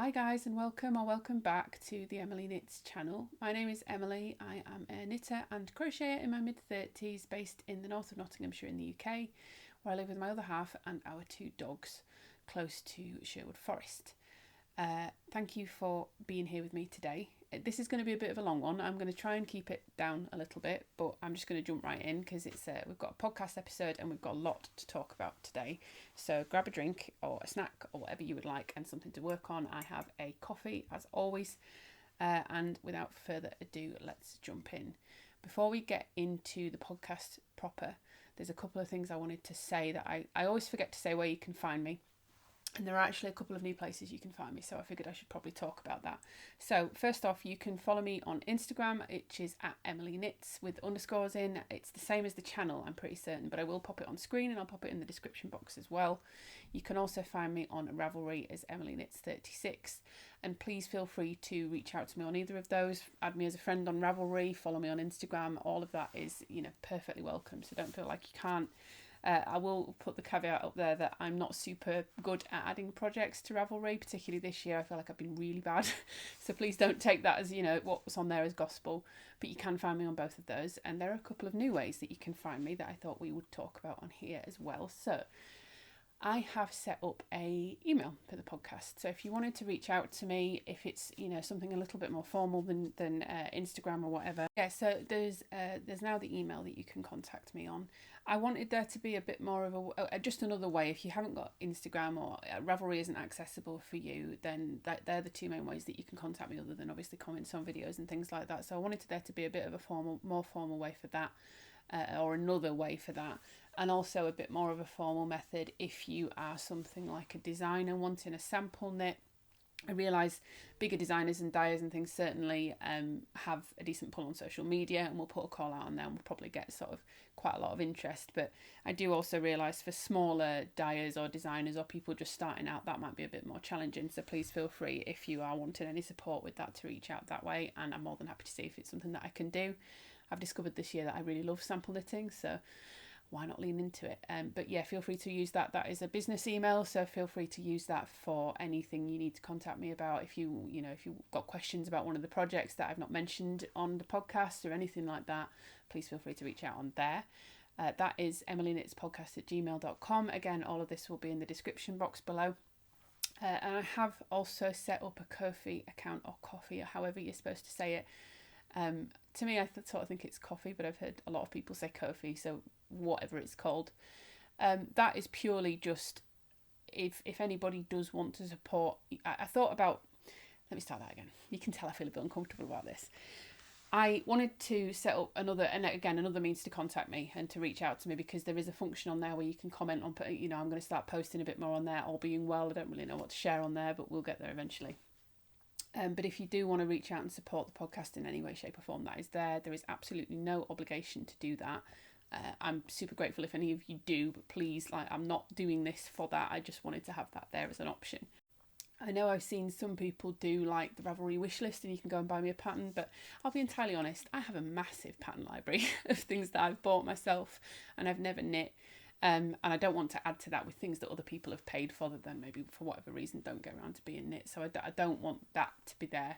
Hi guys, and welcome back to the Emily Knits channel. My name is Emily. I am a knitter and crocheter in my mid-30s based in the north of Nottinghamshire in the UK, where I live with my other half and our two dogs close to Sherwood Forest. Thank you for being here with me today. This is going to be a bit of a long one. I'm going to try and keep it down a little bit, but I'm just going to jump right in because we've got a podcast episode and we've got a lot to talk about today. So grab a drink or a snack or whatever you would like and something to work on. I have a coffee as always. And without further ado, let's jump in. Before we get into the podcast proper, there's a couple of things I wanted to say that I always forget to say where you can find me. And there are actually a couple of new places you can find me, so I figured I should probably talk about that. So first off, you can follow me on Instagram, which is at Emily Knits with underscores in. It's the same as the channel, I'm pretty certain, but I will pop it on screen and I'll pop it in the description box as well. You can also find me on Ravelry as Emily Knits 36, and please feel free to reach out to me on either of those. Add me as a friend on Ravelry, follow me on Instagram. All of that is, perfectly welcome. So don't feel like you can't. I will put the caveat up there that I'm not super good at adding projects to Ravelry, particularly this year. I feel like I've been really bad. So please don't take that as, what's on there as gospel. But you can find me on both of those. And there are a couple of new ways that you can find me that I thought we would talk about on here as well. So I have set up a email for the podcast. So if you wanted to reach out to me, if it's something a little bit more formal than Instagram or whatever, so there's now the email that you can contact me on. I wanted there to be a bit more of just another way. If you haven't got Instagram or Ravelry isn't accessible for you, then they're the two main ways that you can contact me, other than obviously comments on videos and things like that. So I wanted there to be a bit of a more formal way for that, or another way for that. And also a bit more of a formal method if you are something like a designer wanting a sample knit. I realise bigger designers and dyers and things certainly have a decent pull on social media, and we'll put a call out on there and we'll probably get sort of quite a lot of interest. But I do also realise for smaller dyers or designers or people just starting out, that might be a bit more challenging. So please feel free, if you are wanting any support with that, to reach out that way, and I'm more than happy to see if it's something that I can do. I've discovered this year that I really love sample knitting, so why not lean into it? But yeah, feel free to use that. That is a business email, so feel free to use that for anything you need to contact me about. If you've got questions about one of the projects that I've not mentioned on the podcast or anything like that, please feel free to reach out on there. That is emilyknitspodcast@gmail.com. Again, all of this will be in the description box below. And I have also set up a Ko-fi account, or coffee, or however you're supposed to say it. To me, I sort of think it's coffee, but I've heard a lot of people say Ko-fi, so whatever it's called. That is purely just if anybody does want to support. I thought about, let me start that again. You can tell I feel a bit uncomfortable about this. I wanted to set up another means to contact me and to reach out to me, because there is a function on there where you can comment on, I'm going to start posting a bit more on there, all being well. I don't really know what to share on there, but we'll get there eventually. But if you do want to reach out and support the podcast in any way, shape or form, that is there. There is absolutely no obligation to do that. I'm super grateful if any of you do, but please, I'm not doing this for that. I just wanted to have that there as an option. I know I've seen some people do like the Ravelry wish list and you can go and buy me a pattern, but I'll be entirely honest, I have a massive pattern library of things that I've bought myself and I've never knit. And I don't want to add to that with things that other people have paid for that then maybe for whatever reason don't get around to being knit. So I don't want that to be there.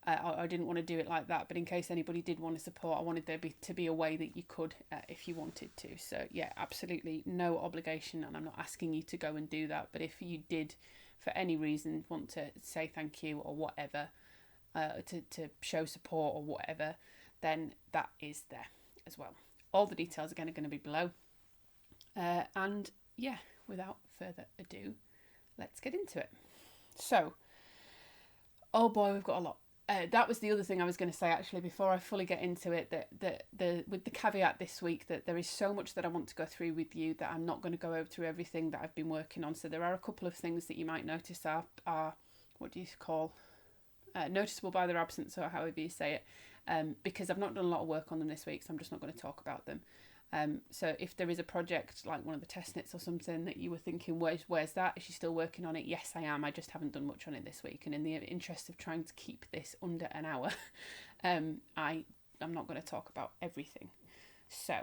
I didn't want to do it like that, but in case anybody did want to support, I wanted there to be a way that you could if you wanted to. So yeah, absolutely no obligation, and I'm not asking you to go and do that. But if you did, for any reason, want to say thank you or whatever, to show support or whatever, then that is there as well. All the details again are going to be below. And yeah, without further ado, let's get into it. So, oh boy, we've got a lot. That was the other thing I was going to say actually before I fully get into it, that with the caveat this week that there is so much that I want to go through with you that I'm not going to go over through everything that I've been working on. So there are a couple of things that you might notice are what do you call, noticeable by their absence, or however you say it, because I've not done a lot of work on them this week, so I'm just not going to talk about them. So if there is a project like one of the test knits or something that you were thinking, where's that? Is she still working on it? Yes, I am. I just haven't done much on it this week. And in the interest of trying to keep this under an hour, I'm not going to talk about everything. So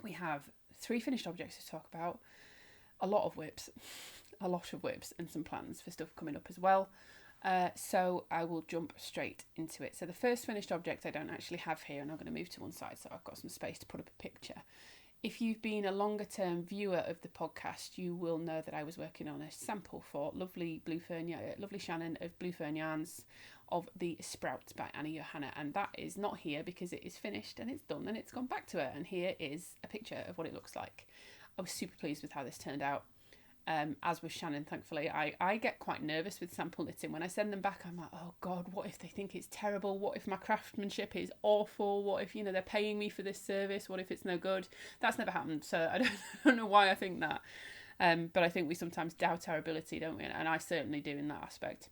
we have 3 finished objects to talk about, a lot of whips, a lot of whips and some plans for stuff coming up as well. So I will jump straight into it. So the first finished object I don't actually have here, and I'm going to move to one side so I've got some space to put up a picture. If you've been a longer term viewer of the podcast, you will know that I was working on a sample for lovely Shannon of Blue Fern yarns of the Sprouts by Johanna, and that is not here because it is finished and it's done and it's gone back to her, and here is a picture of what it looks like. I was super pleased with how this turned out. As with Shannon, thankfully. I get quite nervous with sample knitting. When I send them back, I'm like, oh God, what if they think it's terrible? What if my craftsmanship is awful? What if, they're paying me for this service? What if it's no good? That's never happened, so I don't know why I think that. But I think we sometimes doubt our ability, don't we? And I certainly do in that aspect.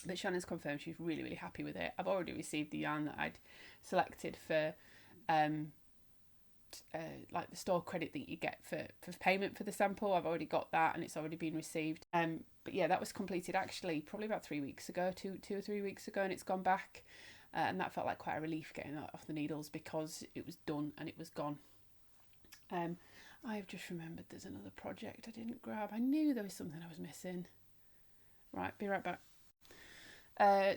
But Shannon's confirmed she's really, really happy with it. I've already received the yarn that I'd selected for like the store credit that you get for payment for the sample. I've already got that and it's already been received. But yeah, that was completed actually probably about 3 weeks ago, two or 3 weeks ago, and it's gone back. And that felt like quite a relief getting that off the needles because it was done and it was gone. I've just remembered there's another project I didn't grab. I knew there was something I was missing. Right, be right back.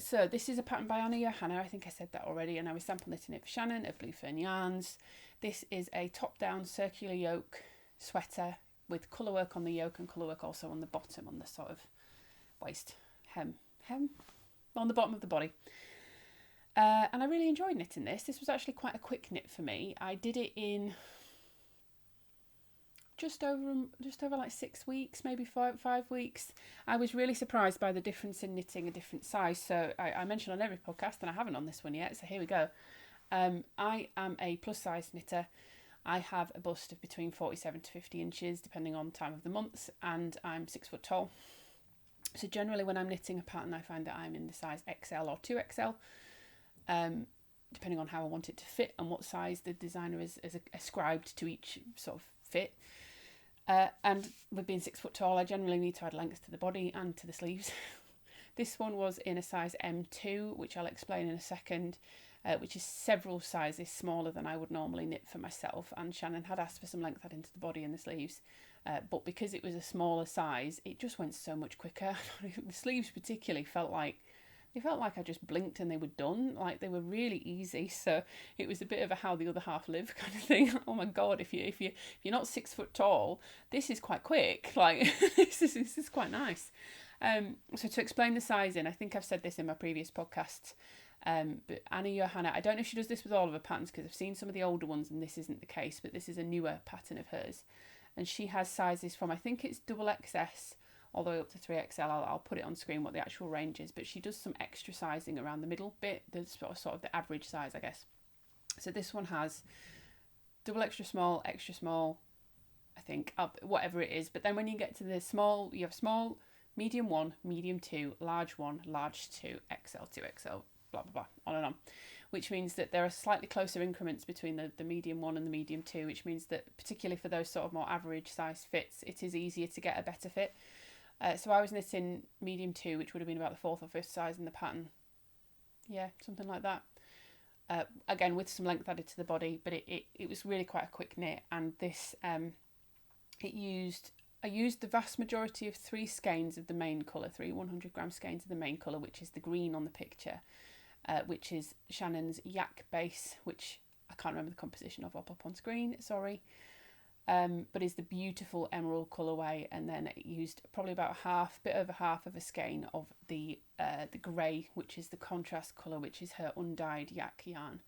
So this is a pattern by Johanna. I think I said that already, and I was sample knitting it for Shannon of Blue Fern yarns. This is a top-down circular yoke sweater with colourwork on the yoke and colourwork also on the bottom, on the sort of waist hem on the bottom of the body. And I really enjoyed knitting this. This was actually quite a quick knit for me. I did it in just over like 6 weeks, maybe 5 weeks. I was really surprised by the difference in knitting a different size. So I mentioned on every podcast, and I haven't on this one yet, so here we go. I am a plus size knitter. I have a bust of between 47 to 50 inches depending on time of the month, and I'm 6 foot tall. So generally when I'm knitting a pattern, I find that I'm in the size XL or 2XL, depending on how I want it to fit and what size the designer is ascribed to each sort of fit. And with being 6 foot tall, I generally need to add length to the body and to the sleeves. This one was in a size M2, which I'll explain in a second, which is several sizes smaller than I would normally knit for myself. And Shannon had asked for some length added to the body and the sleeves, but because it was a smaller size, it just went so much quicker. The sleeves particularly felt like I just blinked and they were done. Like, they were really easy. So it was a bit of a how the other half live kind of thing. Oh my God, if you're not 6 foot tall, this is quite quick. Like this is quite nice. So to explain the sizing, I think I've said this in my previous podcasts. But Johanna, I don't know if she does this with all of her patterns because I've seen some of the older ones and this isn't the case, but this is a newer pattern of hers. And she has sizes from, I think it's double XS all the way up to 3XL. I'll put it on screen what the actual range is, but she does some extra sizing around the middle bit, the sort of the average size, I guess. So this one has double extra small, I think, whatever it is. But then when you get to the small, you have small, medium 1, medium 2, large 1, large 2, XL, 2XL, blah, blah, blah, on and on. Which means that there are slightly closer increments between the medium 1 and the medium 2, which means that particularly for those sort of more average size fits, it is easier to get a better fit. So I was knitting medium 2, which would have been about the 4th or 5th size in the pattern. Yeah, something like that. Again, with some length added to the body, but it was really quite a quick knit. And this, I used the vast majority of 3 skeins of the main colour, 3 100-gram skeins of the main colour, which is the green on the picture, which is Shannon's yak base, which I can't remember the composition of, I'll pop on screen, sorry. But is the beautiful emerald colourway, and then it used probably about bit over half of a skein of the grey, which is the contrast colour, which is her undyed yak yarn.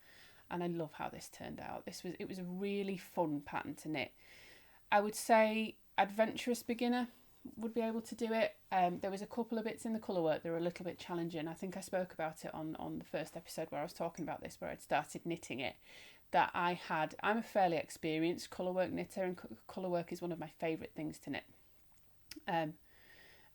And I love how this turned out. It was a really fun pattern to knit. I would say adventurous beginner would be able to do it. There was a couple of bits in the colourwork that were a little bit challenging. I think I spoke about it on the first episode where I was talking about this, where I'd started knitting it. That I'm a fairly experienced colourwork knitter, and colourwork is one of my favourite things to knit. And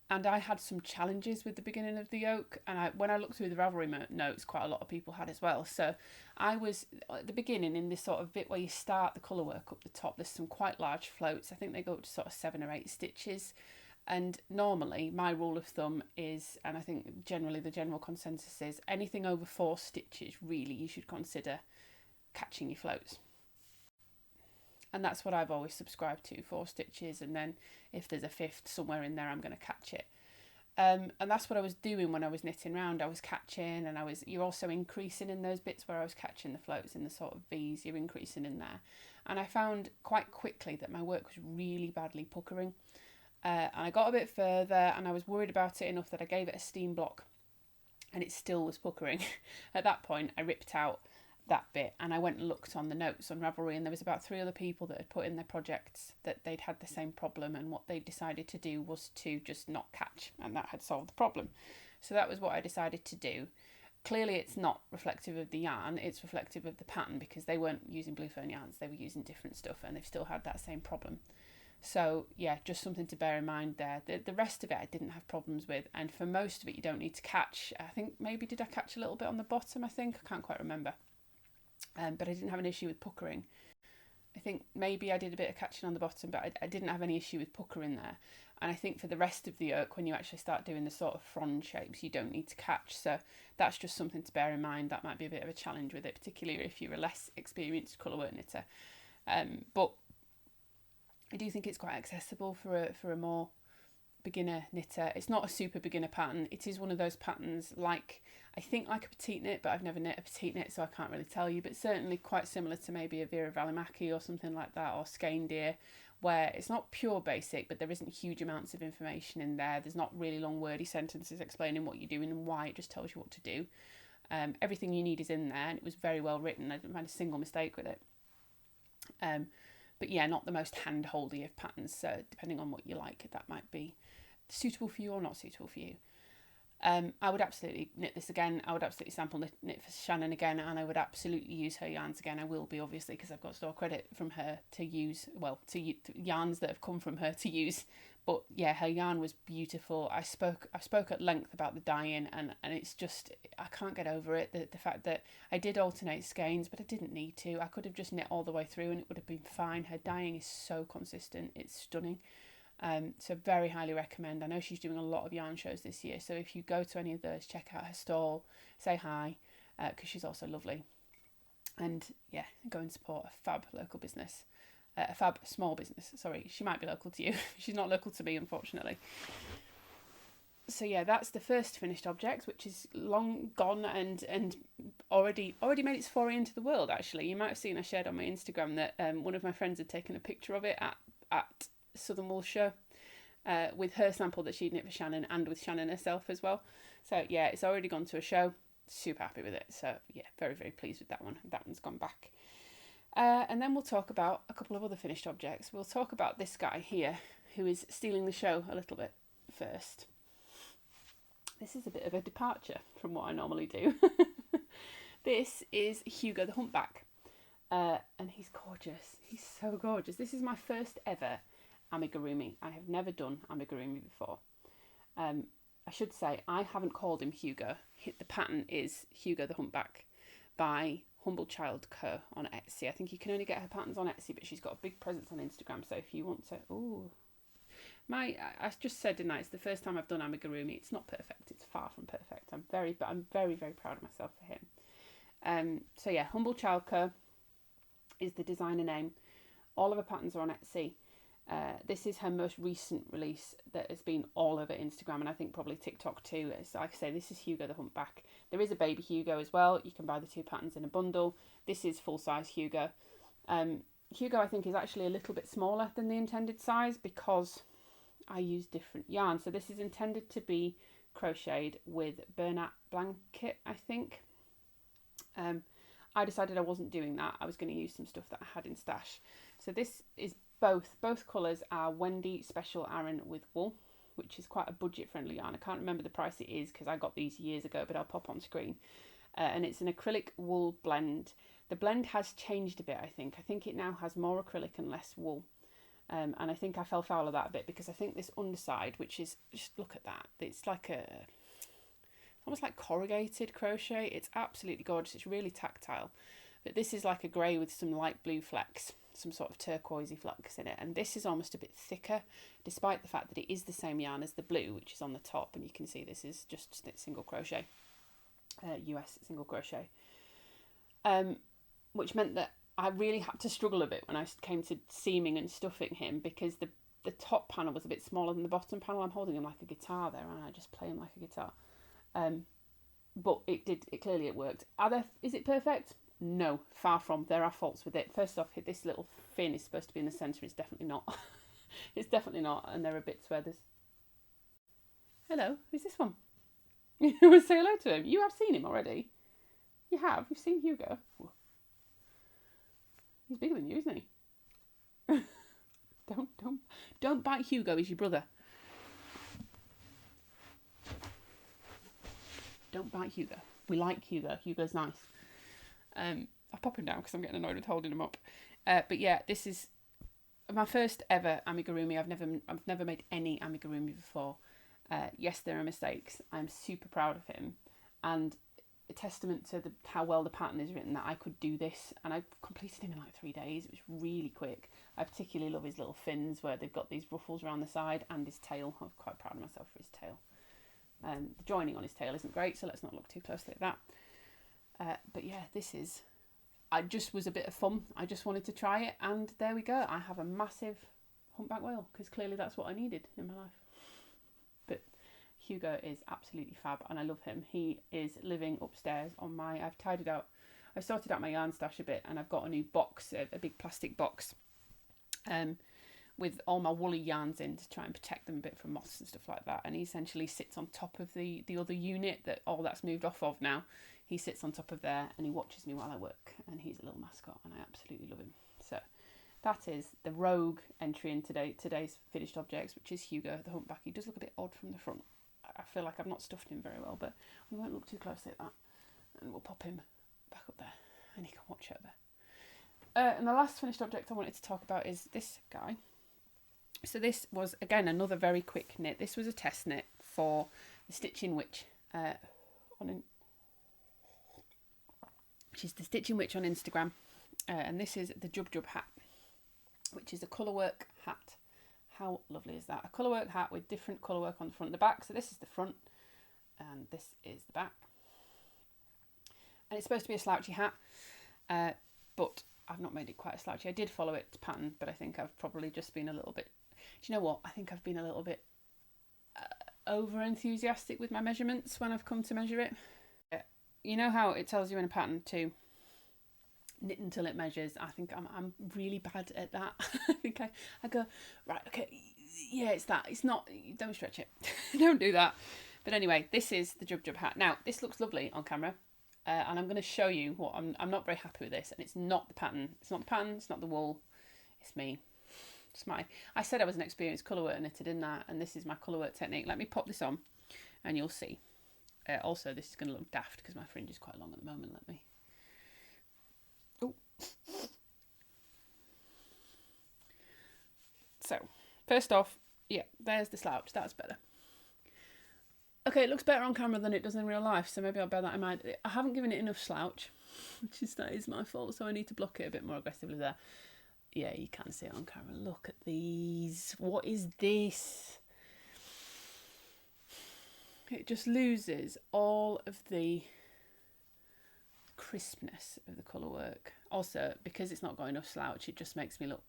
I had some challenges with the beginning of the yoke, and when I looked through the Ravelry notes, quite a lot of people had as well. So I was at the beginning in this sort of bit where you start the colourwork up the top. There's some quite large floats. I think they go up to sort of 7 or 8 stitches. And normally my rule of thumb is, and I think generally the general consensus is, anything over 4 stitches really you should consider catching your floats. And that's what I've always subscribed to, 4 stitches, and then if there's a 5th somewhere in there, I'm going to catch it. And that's what I was doing when I was knitting round. I was catching, and you're also increasing in those bits where I was catching the floats in the sort of V's, you're increasing in there. And I found quite quickly that my work was really badly puckering. And I got a bit further, and I was worried about it enough that I gave it a steam block, and it still was puckering. At that point, I ripped out that bit, and I went and looked on the notes on Ravelry, and there was about 3 other people that had put in their projects that they'd had the same problem, and what they decided to do was to just not catch, and that had solved the problem. So that was what I decided to do. Clearly it's not reflective of the yarn, it's reflective of the pattern, because they weren't using blue fern yarns, they were using different stuff, and they've still had that same problem. So yeah, just something to bear in mind there. The rest of it I didn't have problems with, and for most of it you don't need to catch. I think maybe did I catch a little bit on the bottom, I can't quite remember. But I didn't have an issue with puckering. I think maybe I did a bit of catching on the bottom, but I didn't have any issue with puckering there. And I think for the rest of the yoke, when you actually start doing the sort of frond shapes, you don't need to catch. So that's just something to bear in mind. That might be a bit of a challenge with it, particularly if you're a less experienced colourwork knitter. But I do think it's quite accessible for a more beginner knitter. It's not a super beginner pattern. It is one of those patterns like a petite knit, but I've never knit a petite knit, so I can't really tell you, but certainly quite similar to maybe a Vera Välimäki or something like that, or Skeindir, where it's not pure basic, but there isn't huge amounts of information in there. There's not really long wordy sentences explaining what you're doing and why. It just tells you what to do. Everything you need is in there, and it was very well written. I didn't find a single mistake with it. But yeah, not the most hand-holdy of patterns, so depending on what you like, that might be suitable for you or not suitable for you. I would absolutely knit this again. I would absolutely sample knit for Shannon again, and I would absolutely use her yarns again. I will be, obviously, because I've got store credit from her to use, well, to yarns that have come from her to use. But yeah, her yarn was beautiful. I spoke at length about the dyeing, and it's just, I can't get over it. The fact that I did alternate skeins, but I didn't need to. I could have just knit all the way through and it would have been fine. Her dyeing is so consistent. It's stunning. So very highly recommend. I know she's doing a lot of yarn shows this year, so if you go to any of those, check out her stall, say hi, because she's also lovely. And yeah, go and support a fab local business. A fab small business, sorry. She might be local to you. She's not local to me, unfortunately. So yeah, that's the first finished object, which is long gone and already made its foray into the world, actually. You might have seen I shared on my Instagram that one of my friends had taken a picture of it at Southern Wool Show with her sample that she'd knit for Shannon, and with Shannon herself as well. So yeah, it's already gone to a show. Super happy with it. So yeah, very, very pleased with that one. That one's gone back. And then we'll talk about a couple of other finished objects. We'll talk about this guy here, who is stealing the show a little bit first. This is a bit of a departure from what I normally do. This is Hugo the Humpback. And he's gorgeous. He's so gorgeous. This is my first ever amigurumi. I have never done amigurumi before. I should say I haven't called him Hugo. The pattern is Hugo the Humpback by Humble Child Co on Etsy. I think you can only get her patterns on Etsy, but she's got a big presence on Instagram. So if you want to, I just said, didn't I? It's the first time I've done amigurumi. It's not perfect. It's far from perfect. I'm very, very proud of myself for him. So yeah, Humble Child Co is the designer name. All of her patterns are on Etsy. This is her most recent release that has been all over Instagram, and I think probably TikTok too. As like I say, this is Hugo the Humpback. There is a baby Hugo as well. You can buy the 2 patterns in a bundle. This is full size Hugo. Hugo, I think, is actually a little bit smaller than the intended size because I use different yarn. So this is intended to be crocheted with Bernat blanket, I think. I decided I wasn't doing that. I was going to use some stuff that I had in stash. So this is both colours are Wendy Special Aran with wool, which is quite a budget-friendly yarn. I can't remember the price it is because I got these years ago, but I'll pop on screen. And it's an acrylic wool blend. The blend has changed a bit, I think. I think it now has more acrylic and less wool. And I think I fell foul of that a bit because I think this underside, which is, just look at that. It's like almost like corrugated crochet. It's absolutely gorgeous. It's really tactile. But this is like a grey with some light blue flecks, some sort of turquoisey flecks in it. And this is almost a bit thicker, despite the fact that it is the same yarn as the blue, which is on the top. And you can see this is just single crochet, US single crochet. Which meant that I really had to struggle a bit when I came to seaming and stuffing him, because the top panel was a bit smaller than the bottom panel. I'm holding him like a guitar there, and I just play him like a guitar. But it clearly worked. Is it perfect? No, far from. There are faults with it. First off, this little fin is supposed to be in the centre. It's definitely not. It's definitely not. And there are bits where there's... Hello, who's this one? You want to say hello to him? You have seen him already. You have. You've seen Hugo. He's bigger than you, isn't he? Don't bite Hugo. He's your brother. Don't bite Hugo. We like Hugo. Hugo's nice. I'll pop him down because I'm getting annoyed with holding him up. But yeah, this is my first ever amigurumi. I've never made any amigurumi before. Yes, there are mistakes. I'm super proud of him, and a testament to how well the pattern is written that I could do this, and I completed him in like 3 days. It was really quick. I particularly love his little fins where they've got these ruffles around the side, and his tail. I'm quite proud of myself for his tail. The joining on his tail isn't great, so let's not look too closely at that. But yeah, I just was a bit of fun. I just wanted to try it, and there we go. I have a massive humpback whale, because clearly that's what I needed in my life. But Hugo is absolutely fab, and I love him. He is living upstairs on I've tidied out, I sorted out my yarn stash a bit, and I've got a new box, a big plastic box, with all my woolly yarns in to try and protect them a bit from moths and stuff like that. And he essentially sits on top of the other unit that all that's moved off of now. He sits on top of there, and he watches me while I work, and he's a little mascot, and I absolutely love him. So that is the rogue entry in today's finished objects, which is Hugo the Humpback. He does look a bit odd from the front. I feel like I've not stuffed him very well, but we won't look too closely at that, and we'll pop him back up there, and he can watch over there. And the last finished object I wanted to talk about is this guy. So this was, again, another very quick knit. This was a test knit for the Stitchin Witch, which is the Stitchin Witch on Instagram. And this is the Jubjub Hat, which is a Colorwork hat. How lovely is that? A Colorwork hat with different colourwork on the front and the back. So this is the front, and this is the back. And it's supposed to be a slouchy hat, but I've not made it quite a slouchy. I did follow it to pattern, but I think I've probably just been a little bit... Do you know what? I think I've been a little bit over enthusiastic with my measurements when I've come to measure it. You know how it tells you in a pattern to knit until it measures? I think I'm really bad at that. I think I go, right, okay, yeah, it's that. It's not, don't stretch it. Don't do that. But anyway, this is the Jub Jub hat. Now, this looks lovely on camera. And I'm going to show you what I'm not very happy with this, and it's not the pattern. It's not the pattern. It's not the wool. It's me. It's I said I was an experienced colourwork knitter, didn't I? And this is my colourwork technique. Let me pop this on, and you'll see. Also, this is going to look daft because my fringe is quite long at the moment. Let me. Oh. So, first off, yeah, there's the slouch. That's better. Okay, it looks better on camera than it does in real life, so maybe I'll bear that in mind. I haven't given it enough slouch, that is my fault, so I need to block it a bit more aggressively there. Yeah, you can see it on camera. Look at these. What is this? It just loses all of the crispness of the colourwork. Also, because it's not got enough slouch, it just makes me look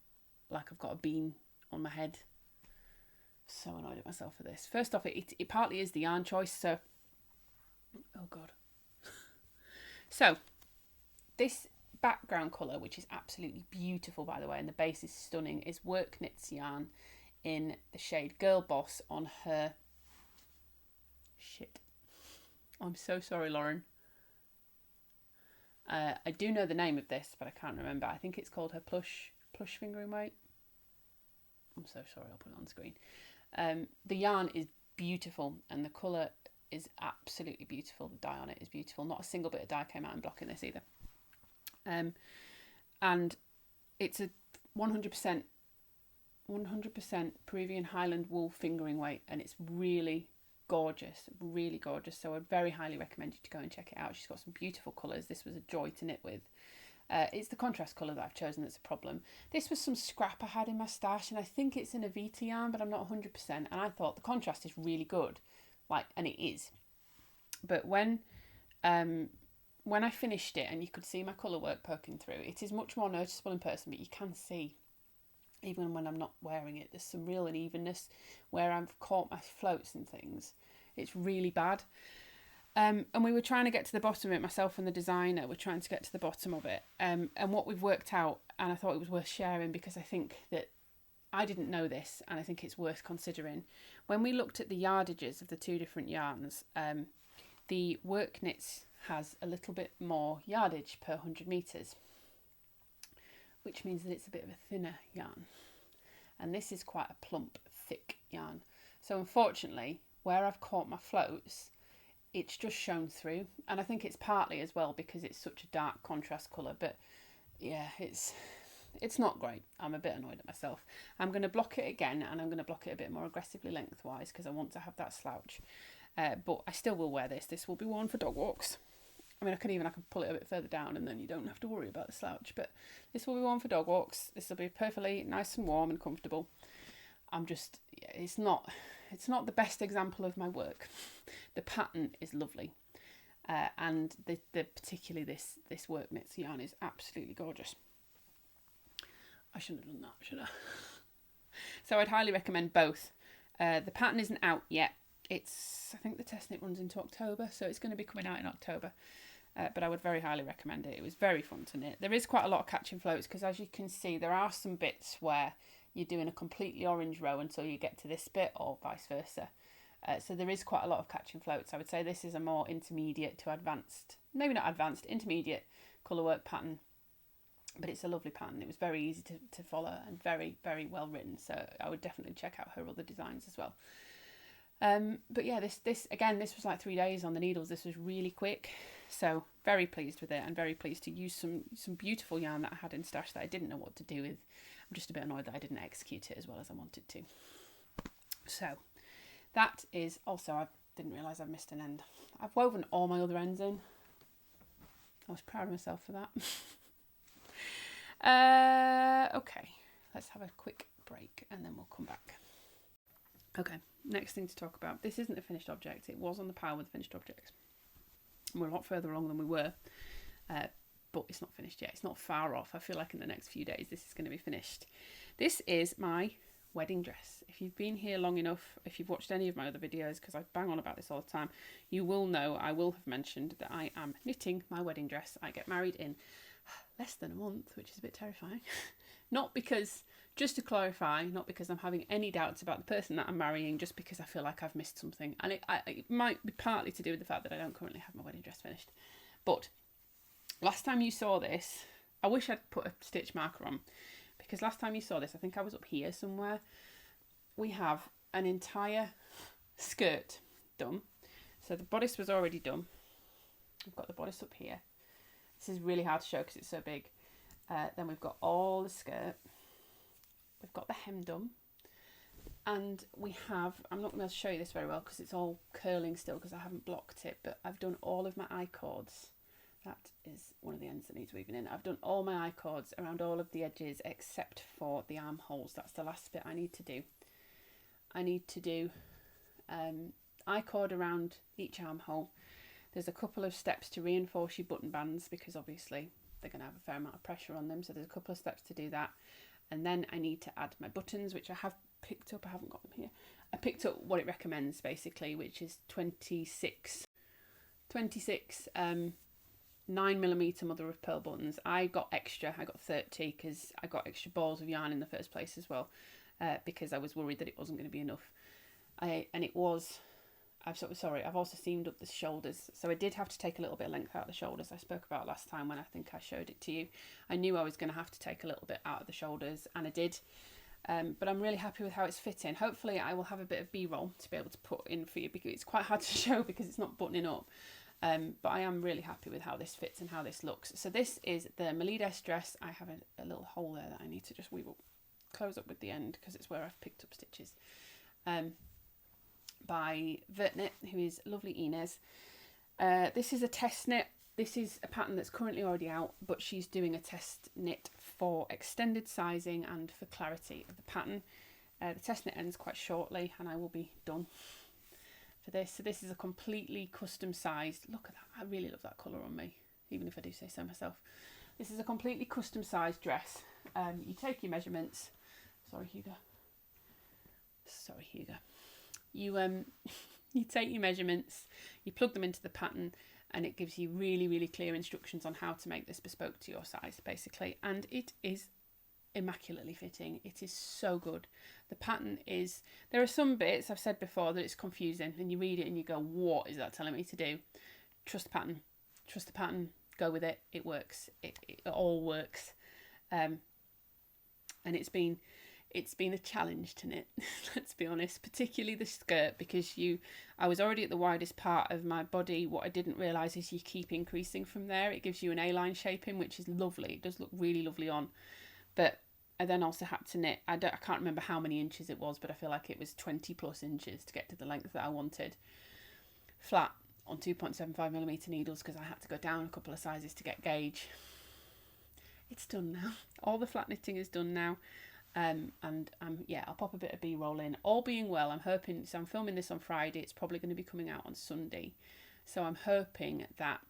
like I've got a bean on my head. So annoyed at myself for this. First off, it partly is the yarn choice, so... Oh, God. So, this background colour, which is absolutely beautiful, by the way, and the base is stunning, is Vertknit's yarn in the shade Girl Boss on her... Shit. I'm so sorry, Lauren. I do know the name of this, but I can't remember. I think it's called her Plush Fingering Weight. I'm so sorry, I'll put it on screen. The yarn is beautiful, and the colour is absolutely beautiful. The dye on it is beautiful. Not a single bit of dye came out in blocking this either. And it's a 100% Peruvian Highland wool fingering weight, and it's really gorgeous, really gorgeous. So I'd very highly recommend you to go and check it out. She's got some beautiful colours. This was a joy to knit with. It's the contrast colour that I've chosen that's a problem. This was some scrap I had in my stash, and I think it's an Avita yarn, but I'm not 100%. And I thought the contrast is really good, and it is. But when when I finished it and you could see my colourwork poking through, it is much more noticeable in person, but you can see, even when I'm not wearing it, there's some real unevenness where I've caught my floats and things. It's really bad. And we were trying to get to the bottom of it, myself and the designer were trying to get to the bottom of it. And what we've worked out, and I thought it was worth sharing because I think that I didn't know this and I think it's worth considering. When we looked at the yardages of the two different yarns, the Vertknit has a little bit more yardage per 100 metres, which means that it's a bit of a thinner yarn. And this is quite a plump, thick yarn. So unfortunately, where I've caught my floats, it's just shown through. And I think it's partly as well because it's such a dark contrast colour. But yeah, it's not great. I'm a bit annoyed at myself. I'm going to block it again, and I'm going to block it a bit more aggressively lengthwise because I want to have that slouch. But I still will wear this. This will be worn for dog walks. I mean, I can pull it a bit further down and then you don't have to worry about the slouch. But this will be worn for dog walks. This will be perfectly nice and warm and comfortable. It's not the best example of my work. The pattern is lovely. And particularly this Vertknit yarn is absolutely gorgeous. I shouldn't have done that, should I? So I'd highly recommend both. The pattern isn't out yet. I think the test knit runs into October, so it's going to be coming out in October. But I would very highly recommend it. It was very fun to knit. There is quite a lot of catching floats because, as you can see, there are some bits where you're doing a completely orange row until you get to this bit, or vice versa. So there is quite a lot of catching floats. I would say this is a more intermediate to advanced, maybe not advanced, intermediate colourwork pattern. But it's a lovely pattern. It was very easy to follow and very, very well written. So I would definitely check out her other designs as well. But yeah, this was like 3 days on the needles. This was really quick. So very pleased with it and very pleased to use some beautiful yarn that I had in stash that I didn't know what to do with. I'm just a bit annoyed that I didn't execute it as well as I wanted to. So that is also, I didn't realise I've missed an end. I've woven all my other ends in. I was proud of myself for that. Okay, let's have a quick break and then we'll come back. Okay, next thing to talk about. This isn't a finished object. It was on the pile with finished objects. We're a lot further along than we were, but it's not finished yet. It's not far off. I feel like in the next few days this is going to be finished. This is my wedding dress. If you've been here long enough, if you've watched any of my other videos, because I bang on about this all the time, you will know I will have mentioned that I am knitting my wedding dress. I get married in less than a month, which is a bit terrifying. Not because, just to clarify, not because I'm having any doubts about the person that I'm marrying, just because I feel like I've missed something. And it might be partly to do with the fact that I don't currently have my wedding dress finished. But last time you saw this, I wish I'd put a stitch marker on, because last time you saw this, I think I was up here somewhere. We have an entire skirt done. So the bodice was already done. We've got the bodice up here. This is really hard to show because it's so big. Then we've got all the skirt. We've got the hem done. And we have, I'm not going to be able to show you this very well because it's all curling still because I haven't blocked it, but I've done all of my I-cords. That is one of the ends that needs weaving in. I've done all my I-cords around all of the edges except for the armholes. That's the last bit I need to do. I need to do I-cord around each armhole. There's a couple of steps to reinforce your button bands because obviously they're going to have a fair amount of pressure on them. So there's a couple of steps to do that. And then I need to add my buttons, which I have picked up. I haven't got them here. I picked up what it recommends basically, which is 26 9mm mother of pearl buttons. I got extra. I got 30 because I got extra balls of yarn in the first place as well, because I was worried that it wasn't going to be enough. I've also seamed up the shoulders, so I did have to take a little bit of length out of the shoulders. I spoke about last time when I think I showed it to you. I knew I was going to have to take a little bit out of the shoulders, and I did. But I'm really happy with how it's fitting. Hopefully I will have a bit of B-roll to be able to put in for you because it's quite hard to show because it's not buttoning up. But I am really happy with how this fits and how this looks. So this is the Melides dress. I have a little hole there that I need to just close up with the end because it's where I've picked up stitches. By Vertknit, who is lovely Inês. This is a test knit. This is a pattern that's currently already out, but she's doing a test knit for extended sizing and for clarity of the pattern. The test knit ends quite shortly and I will be done for this. So this is a completely custom sized, look at that, I really love that colour on me. even if I do say so myself. This is a completely custom sized dress. You take your measurements. Sorry, Hugo. Sorry, Hugo. You you take your measurements, you plug them into the pattern, and it gives you really, really clear instructions on how to make this bespoke to your size, basically. And it is immaculately fitting. It is so good. The pattern is, there are some bits I've said before that it's confusing, and you read it and you go, what is that telling me to do? Trust the pattern. Trust the pattern. Go with it. It works. It all works. And it's been a challenge to knit, let's be honest, particularly the skirt, because I was already at the widest part of my body. What I didn't realise is you keep increasing from there. It gives you an A-line shaping, which is lovely. It does look really lovely on. But I then also had to knit, I can't remember how many inches it was, but I feel like it was 20 plus inches to get to the length that I wanted. Flat on 2.75mm needles, because I had to go down a couple of sizes to get gauge. It's done now. All the flat knitting is done now. Yeah, I'll pop a bit of B-roll in. All being well, I'm hoping, so I'm filming this on Friday, it's probably going to be coming out on Sunday. So I'm hoping that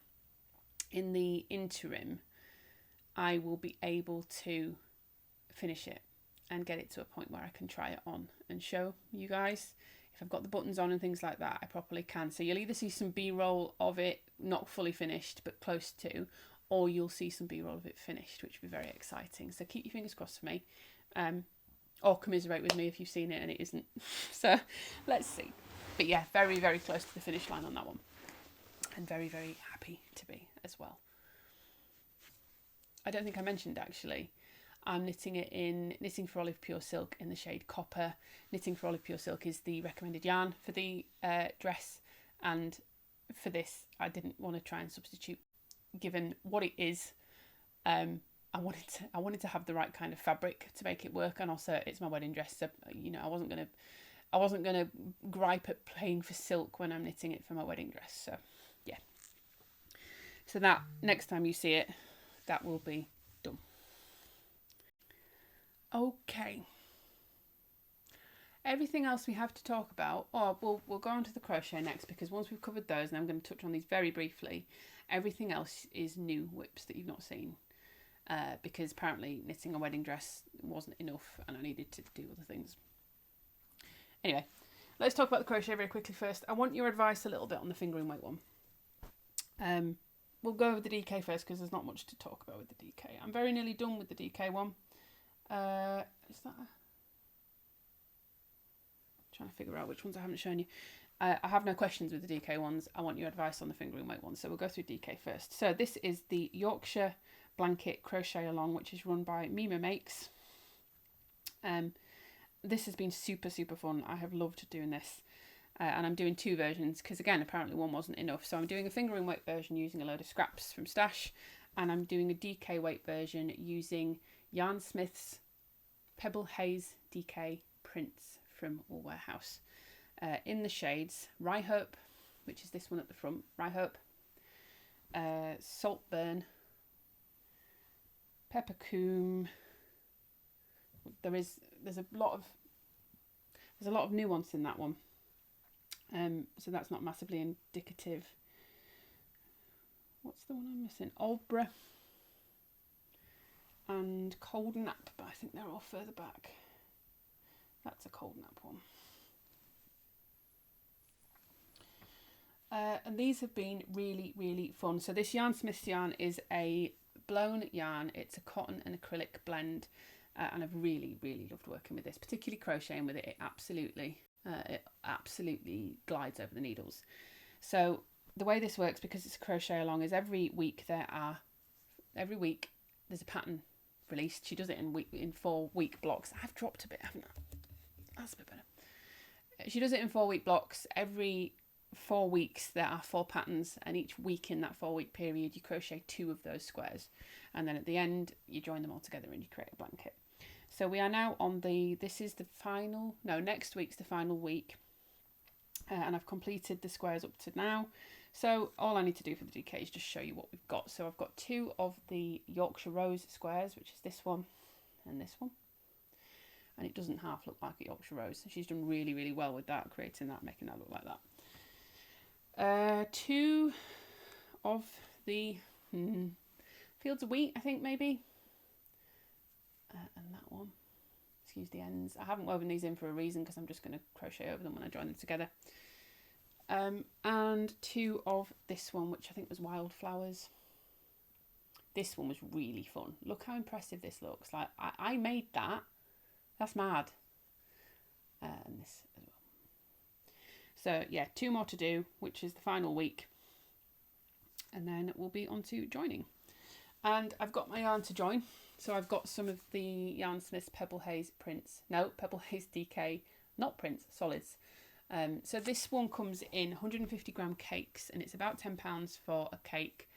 in the interim, I will be able to finish it and get it to a point where I can try it on and show you guys. If I've got the buttons on and things like that, I properly can. So you'll either see some B-roll of it, not fully finished, but close to, or you'll see some B-roll of it finished, which will be very exciting. So keep your fingers crossed for me. Or commiserate with me if you've seen it and it isn't. So let's see. But yeah, very, very close to the finish line on that one. And very, very happy to be as well. I don't think I mentioned actually, I'm knitting it in Knitting for Olive Pure Silk in the shade Copper. Knitting for Olive Pure Silk is the recommended yarn for the dress, and for this I didn't want to try and substitute, given what it is. I wanted to have the right kind of fabric to make it work, and also it's my wedding dress, so you know I wasn't gonna gripe at paying for silk when I'm knitting it for my wedding dress. So yeah. So that next time you see it, that will be done. Okay. Everything else we have to talk about, we'll go on to the crochet next, because once we've covered those, and I'm going to touch on these very briefly, everything else is new whips that you've not seen. Because apparently knitting a wedding dress wasn't enough and I needed to do other things. Anyway, let's talk about the crochet very quickly first. I want your advice a little bit on the fingering weight one. We'll go over the DK first, because there's not much to talk about with the DK. I'm very nearly done with the DK one. Is that trying to figure out which ones I haven't shown you. I have no questions with the DK ones. I want your advice on the fingering weight one. So we'll go through DK first. So this is the Yorkshire Blanket Crochet Along, which is run by Mima Makes. This has been super, super fun. I have loved doing this. And I'm doing two versions, because again, apparently one wasn't enough. So I'm doing a fingering weight version using a load of scraps from Stash, and I'm doing a DK weight version using Yarn Smith's Pebble Haze DK prints from Wool Warehouse. In the shades Rye Hope, which is this one at the front, Rye Hope, Saltburn, Peppercoombe. There's a lot of nuance in that one. So that's not massively indicative. What's the one I'm missing? Aldborough and Cold Nap, but I think they're all further back. That's a Cold Nap one. And these have been really, really fun. So this Yarn Smith's yarn is a blown yarn. It's a cotton and acrylic blend, and I've really, really loved working with this, particularly crocheting with it. It absolutely glides over the needles. So the way this works, because it's a crochet along, is every week there's a pattern released. She does it in 4 week blocks. I've dropped a bit, haven't I? That's a bit better. She does it in 4 week blocks. Every 4 weeks there are 4 patterns, and each week in that 4 week period you crochet 2 of those squares, and then at the end you join them all together and you create a blanket. So we are now on next week's the final week, and I've completed the squares up to now. So all I need to do for the DK is just show you what we've got. So I've got 2 of the Yorkshire Rose squares, which is this one and this one. And it doesn't half look like a Yorkshire Rose. She's done really, really well with that, creating that, making that look like that. 2 of the Fields of Wheat, I think maybe. And that one, excuse the ends. I haven't woven these in for a reason because I'm just going to crochet over them when I join them together. And 2 of this one, which I think was Wildflowers. This one was really fun. Look how impressive this looks. Like, I made that. That's mad. And this as well. So yeah, 2 more to do, which is the final week. And then we'll be on to joining. And I've got my yarn to join. So I've got some of the Yarn Smith's Pebble Haze prints. No, Pebble Haze DK, not prints, solids. So this one comes in 150 gram cakes, and it's about £10 for a cake.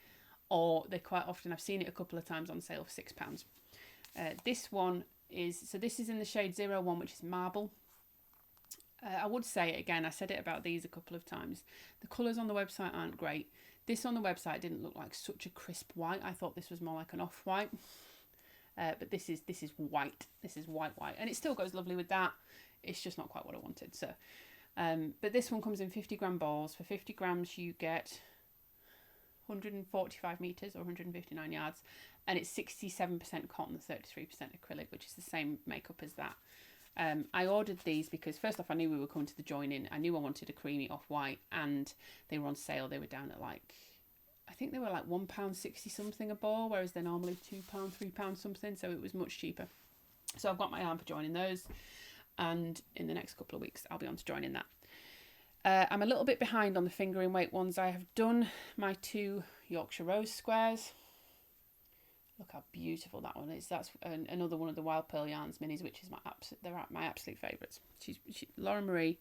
Or they quite often, I've seen it a couple of times on sale for £6. This one is, so this is in the shade 01, which is Marble. I would say, again, I said it about these a couple of times, the colours on the website aren't great. This on the website didn't look like such a crisp white. I thought this was more like an off-white. But this is white. This is white, and it still goes lovely with that. It's just not quite what I wanted. So, but this one comes in 50 gram balls. For 50 grams, you get 145 meters or 159 yards, and it's 67% cotton, 33% acrylic, which is the same makeup as that. I ordered these because first off, I knew we were coming to the join-in. I knew I wanted a creamy off-white, and they were on sale. They were down at like, I think they were like £1.60 something a ball, whereas they're normally £2, £3 something. So it was much cheaper. So I've got my yarn for joining those, and in the next couple of weeks, I'll be on to joining that. I'm a little bit behind on the fingering weight ones. I have done my 2 Yorkshire Rose squares. Look how beautiful that one is. That's another one of the Wild Purl Yarns minis, which is my absolute favourites. Lauren Marie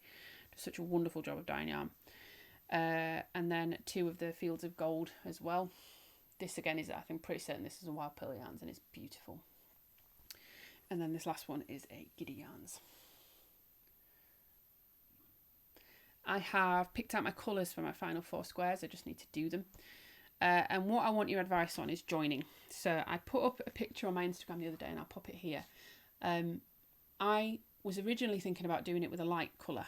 does such a wonderful job of dyeing yarn. And then 2 of the Fields of Gold as well. This again is, I think, pretty certain this is a Wild Purl Yarns, and it's beautiful. And then this last one is a Giddy Yarns. I have picked out my colours for my final 4 squares. I just need to do them. And what I want your advice on is joining. So I put up a picture on my Instagram the other day, and I'll pop it here. I was originally thinking about doing it with a light colour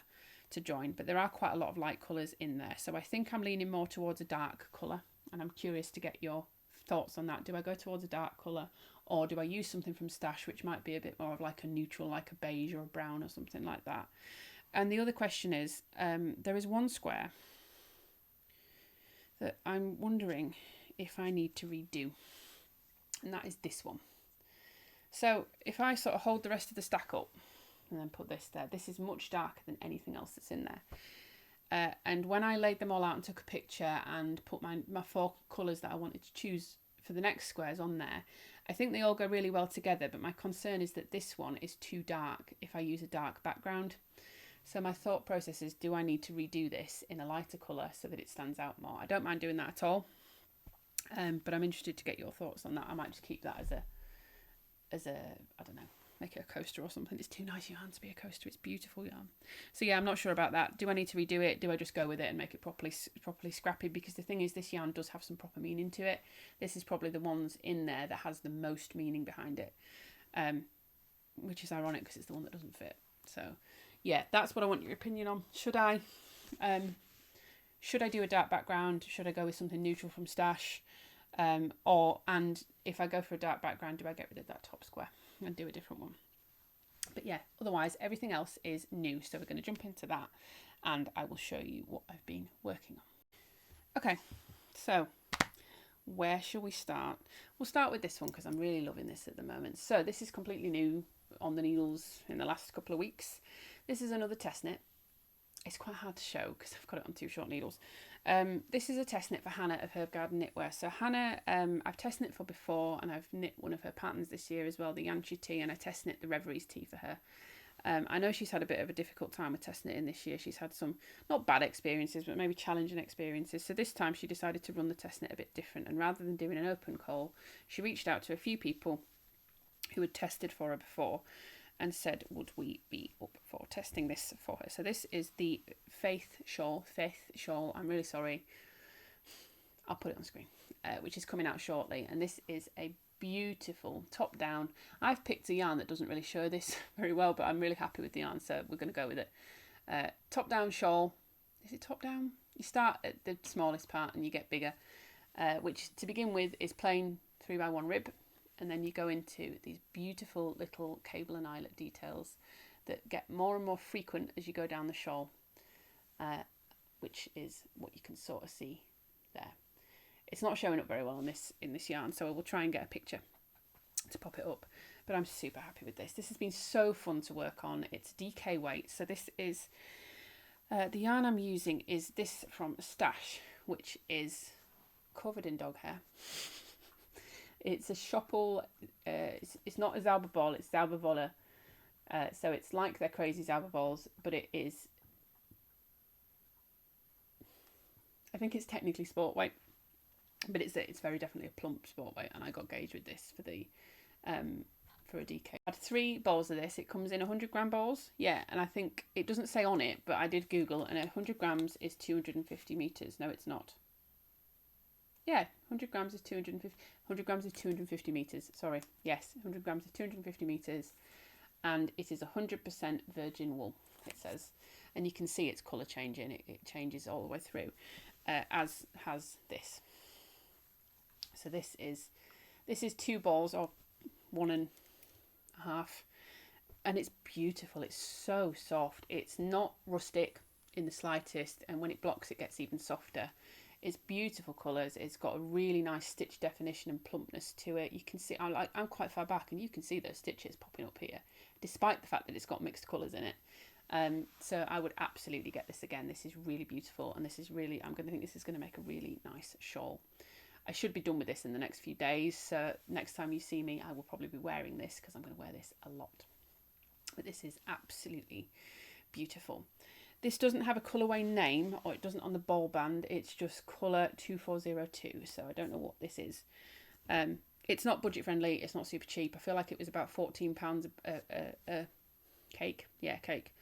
to join, but there are quite a lot of light colours in there. So I think I'm leaning more towards a dark colour, and I'm curious to get your thoughts on that. Do I go towards a dark colour, or do I use something from Stash, which might be a bit more of like a neutral, like a beige or a brown or something like that? And the other question is, there is one square that I'm wondering if I need to redo, and that is this one. So if I sort of hold the rest of the stack up and then put this there, this is much darker than anything else that's in there. And when I laid them all out and took a picture and put my 4 colours that I wanted to choose for the next squares on there, I think they all go really well together, but my concern is that this one is too dark if I use a dark background. So my thought process is, do I need to redo this in a lighter colour so that it stands out more? I don't mind doing that at all, but I'm interested to get your thoughts on that. I might just keep that as a I don't know, make it a coaster or something. It's too nice yarn to be a coaster. It's beautiful yarn. So yeah, I'm not sure about that. Do I need to redo it? Do I just go with it and make it properly scrappy? Because the thing is, this yarn does have some proper meaning to it. This is probably the ones in there that has the most meaning behind it, which is ironic because it's the one that doesn't fit. So yeah, that's what I want your opinion on. Should I do a dark background? Should I go with something neutral from Stash? And if I go for a dark background, do I get rid of that top square and do a different one? But yeah, otherwise everything else is new. So we're going to jump into that, and I will show you what I've been working on. Okay, so where shall we start? We'll start with this one because I'm really loving this at the moment. So this is completely new on the needles in the last couple of weeks. This is another test knit. It's quite hard to show because I've got it on 2 short needles. This is a test knit for Hannah of Herbgarden Knitwear. So Hannah, I've test knit for before, and I've knit one of her patterns this year as well, the Yanchi tee, and I test knit the Reveries tee for her. I know she's had a bit of a difficult time with test knitting this year. She's had some, not bad experiences, but maybe challenging experiences. So this time she decided to run the test knit a bit different, and rather than doing an open call, she reached out to a few people who had tested for her before and said, would we be up for testing this for her? So this is the Féth Shawl, I'm really sorry, I'll put it on screen, which is coming out shortly. And this is a beautiful top down. I've picked a yarn that doesn't really show this very well, but I'm really happy with the yarn, so we're going to go with it. Top down shawl. Is it top down? You start at the smallest part and you get bigger. which to begin with is plain 3x1 rib, and then you go into these beautiful little cable and eyelet details that get more and more frequent as you go down the shawl, which is what you can sort of see there. It's not showing up very well in this yarn, so I will try and get a picture to pop it up, but I'm super happy with this. This has been so fun to work on. It's DK weight, so this is the yarn I'm using is this from Stash, which is covered in dog hair. It's a Shoppel, it's not a Zauber ball, it's Zauber Wolle. So it's like their crazy Zauber balls, but it is, I think it's technically sport weight, but it's very definitely a plump sport weight, and I got gauge with this for the for a DK. I had 3 balls of this. It comes in 100-gram balls, yeah, and I think it doesn't say on it, but I did Google, and 100 grams is 250 meters. No, it's not. Yeah, 100 grams is 250 meters. Sorry, yes, 100 grams is 250 meters, and it is 100% virgin wool. It says, and you can see its colour changing. It changes all the way through, as has this. So this is 2 balls or 1.5, and it's beautiful. It's so soft. It's not rustic in the slightest, and when it blocks, it gets even softer. It's beautiful colours. It's got a really nice stitch definition and plumpness to it. You can see I'm quite far back, and you can see those stitches popping up here, despite the fact that it's got mixed colours in it. So I would absolutely get this again. This is really beautiful, and this is really, I'm going to think this is going to make a really nice shawl. I should be done with this in the next few days, so next time you see me I will probably be wearing this, because I'm going to wear this a lot. But this is absolutely beautiful. This doesn't have a colourway name, or it doesn't on the ball band. It's just colour 2402, so I don't know what this is. It's not budget friendly, it's not super cheap. I feel like it was about £14 a cake. Yeah, cake.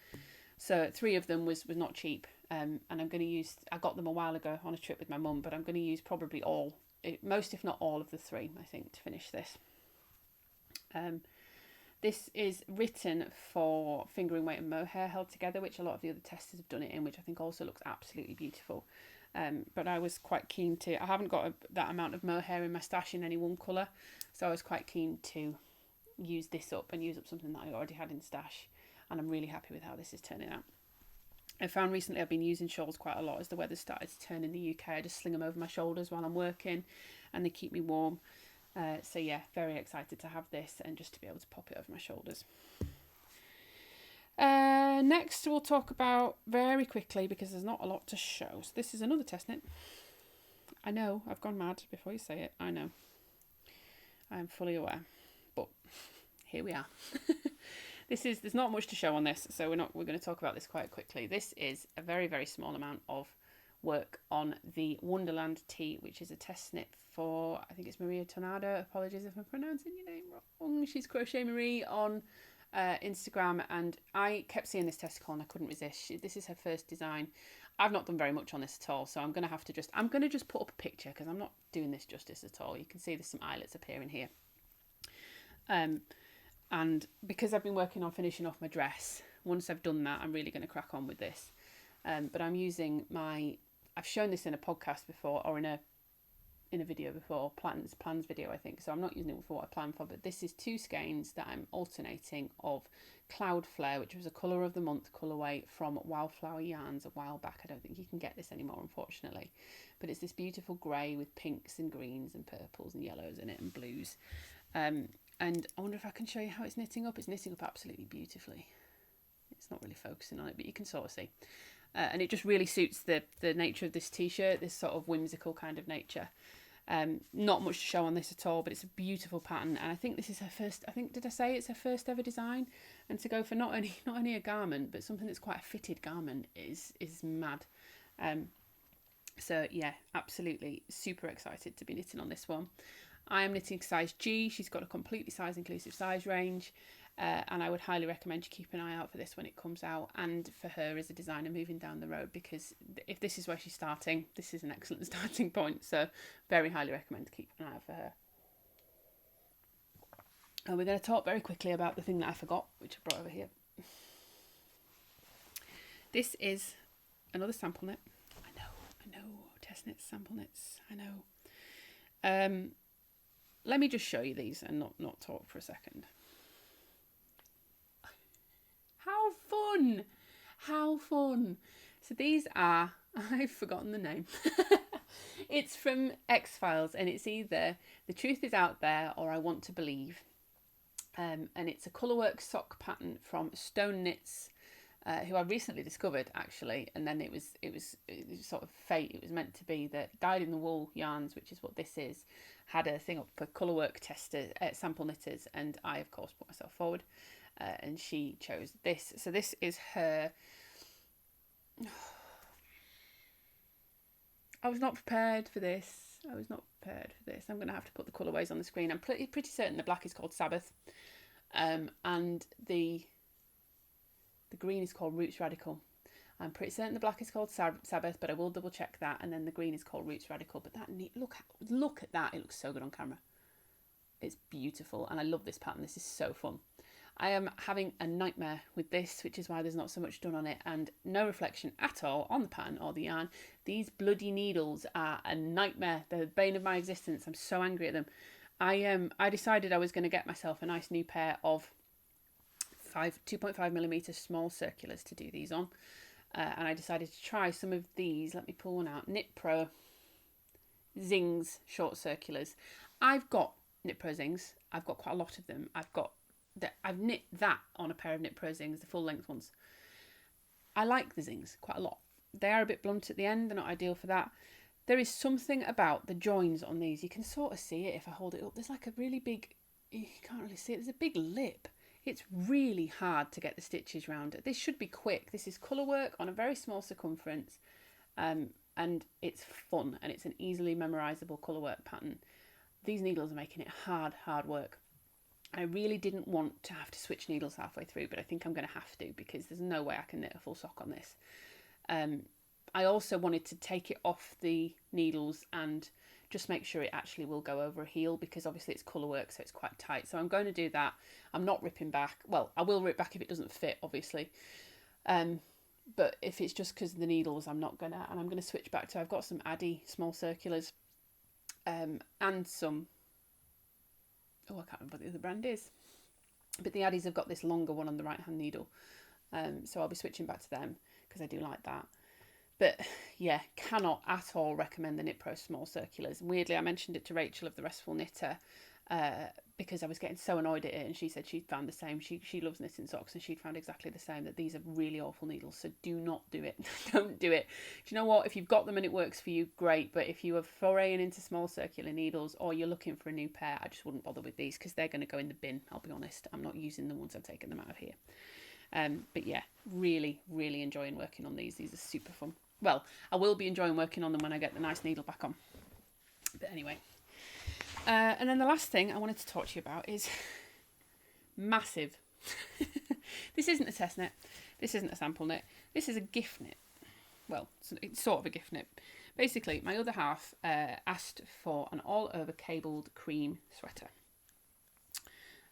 So 3 of them was not cheap, and I'm going to use, I got them a while ago on a trip with my mum, but I'm going to use probably most if not all of the 3, I think, to finish this. This is written for fingering weight and mohair held together, which a lot of the other testers have done it in, which I think also looks absolutely beautiful. But I was quite keen to, I haven't got that amount of mohair in my stash in any one colour, so I was quite keen to use this up and use up something that I already had in stash, and I'm really happy with how this is turning out. I found recently I've been using shawls quite a lot as the weather started to turn in the UK. I just sling them over my shoulders while I'm working, and they keep me warm. So yeah, very excited to have this and just to be able to pop it over my shoulders. Next we'll talk about, very quickly, because there's not a lot to show. So this is another test knit. I know, I've gone mad before you say it. I know. I'm fully aware. But here we are. There's not much to show on this, so we're going to talk about this quite quickly. This is a very, very small amount of work on the Wonderland Tee, which is a test knit for, I think it's Maria Tornado. Apologies if I'm pronouncing your name wrong. She's Crochetmerii on Instagram, and I kept seeing this testicle and I couldn't resist. This is her first design. I've not done very much on this at all, so I'm going to just put up a picture, because I'm not doing this justice at all. You can see there's some eyelets appearing here. And because I've been working on finishing off my dress, once I've done that, I'm really going to crack on with this. But I'm using I've shown this in a podcast before, or in a video before, plans video, I think. So I'm not using it for what I planned for, but this is 2 skeins that I'm alternating of Cloud Flare, which was a colour of the month colourway from Wildflower Yarns a while back. I don't think you can get this anymore, unfortunately. But it's this beautiful grey with pinks and greens and purples and yellows in it and blues. And I wonder if I can show you how it's knitting up. It's knitting up absolutely beautifully. It's not really focusing on it, but you can sort of see. And it just really suits the nature of this t-shirt, this sort of whimsical kind of nature. Not much to show on this at all, but it's a beautiful pattern, and I think this is her first, did I say it's her first ever design? And to go for not only a garment, but something that's quite a fitted garment is mad. So yeah, absolutely super excited to be knitting on this one. I am knitting size G. She's got a completely size inclusive size range, and I would highly recommend you keep an eye out for this when it comes out, and for her as a designer moving down the road, because if this is where she's starting, this is an excellent starting point. So very highly recommend to keep an eye out for her. And we're going to talk very quickly about the thing that I forgot, which I brought over here. This is another sample knit. I know, test knits, sample knits, I know. Let me just show you these and not talk for a second. How fun! How fun! So these are, I've forgotten the name. It's from X-Files, and it's either The Truth Is Out There or I Want to Believe. And it's a Colorwork sock pattern from Stone Knits, who I recently discovered actually, and then it was sort of fate. It was meant to be that Dyed in the Wool yarns, which is what this is, had a thing up for Colorwork testers, sample knitters, and I of course put myself forward, and she chose this. So this is her. I was not prepared for this. I'm going to have to put the colourways on the screen. I'm pretty certain the black is called Sabbath, and the green is called Roots Radical. I'm pretty certain the black is called Sabbath, but I will double check that. And then the green is called Roots Radical. But that look at that! It looks so good on camera. It's beautiful, and I love this pattern. This is so fun. I am having a nightmare with this, which is why there's not so much done on it, and no reflection at all on the pattern or the yarn. These bloody needles are a nightmare. They're the bane of my existence. I'm so angry at them. I decided I was going to get myself a nice new pair of 2.5mm small circulars to do these on, and I decided to try some of these. Let me pull one out. Knit Pro Zings short circulars. I've got Knit Pro Zings. I've got quite a lot of them. I've knit that on a pair of Knit Pro Zings, the full length ones. I like the Zings quite a lot. They are a bit blunt at the end. They're not ideal for that. There is something about the joins on these. You can sort of see it if I hold it up. There's like a really big, you can't really see it. There's a big lip. It's really hard to get the stitches round it. This should be quick. This is Colorwork on a very small circumference, and it's fun, and it's an easily memorizable Colorwork pattern. These needles are making it hard work. I really didn't want to have to switch needles halfway through, but I think I'm going to have to, because there's no way I can knit a full sock on this. I also wanted to take it off the needles and just make sure it actually will go over a heel, because obviously it's Colorwork, so it's quite tight. So I'm going to do that. I'm not ripping back. Well, I will rip back if it doesn't fit, obviously. But if it's just because of the needles, I'm not gonna. And I'm going to switch back to, I've got some Addy small circulars, and some, oh, I can't remember what the other brand is, but the Addies have got this longer one on the right hand needle, so I'll be switching back to them because I do like that. But yeah, cannot at all recommend the Knit Pro small circulars. And weirdly, I mentioned it to Rachel of the Restful Knitter, because I was getting so annoyed at it, and she said she'd found the same. She loves knitting socks, and she'd found exactly the same, that these are really awful needles. So do not do it. Don't do it. Do you know what? If you've got them and it works for you, great. But if you are foraying into small circular needles, or you're looking for a new pair, I just wouldn't bother with these, because they're going to go in the bin. I'll be honest. I'm not using them once I've taken them out of here. But yeah, really enjoying working on these. These are super fun. Well, I will be enjoying working on them when I get the nice needle back on. But anyway. And then the last thing I wanted to talk to you about is massive. This isn't a test knit. This isn't a sample knit. This is a gift knit. Well, it's sort of a gift knit. Basically, my other half asked for an all-over cabled cream sweater.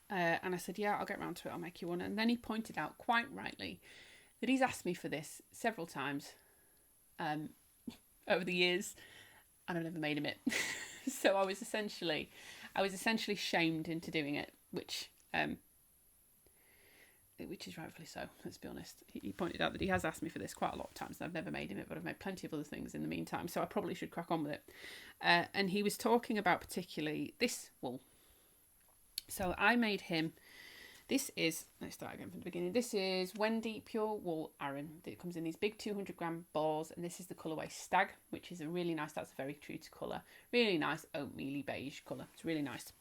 And I said, yeah, I'll get round to it. I'll make you one. And then he pointed out, quite rightly, that he's asked me for this several times over the years, and I've never made him it. So I was essentially shamed into doing it, which is rightfully so. Let's be honest. He pointed out that he has asked me for this quite a lot of times, and I've never made him it, but I've made plenty of other things in the meantime. So I probably should crack on with it. And he was talking about particularly this wool. So I made him. This is, let's start again from the beginning. This is Wendy Pure Wool Aran. It comes in these big 200-gram balls, and this is the colourway Stag, which is a really nice, that's very true to colour. Really nice oatmeal beige colour. It's really nice.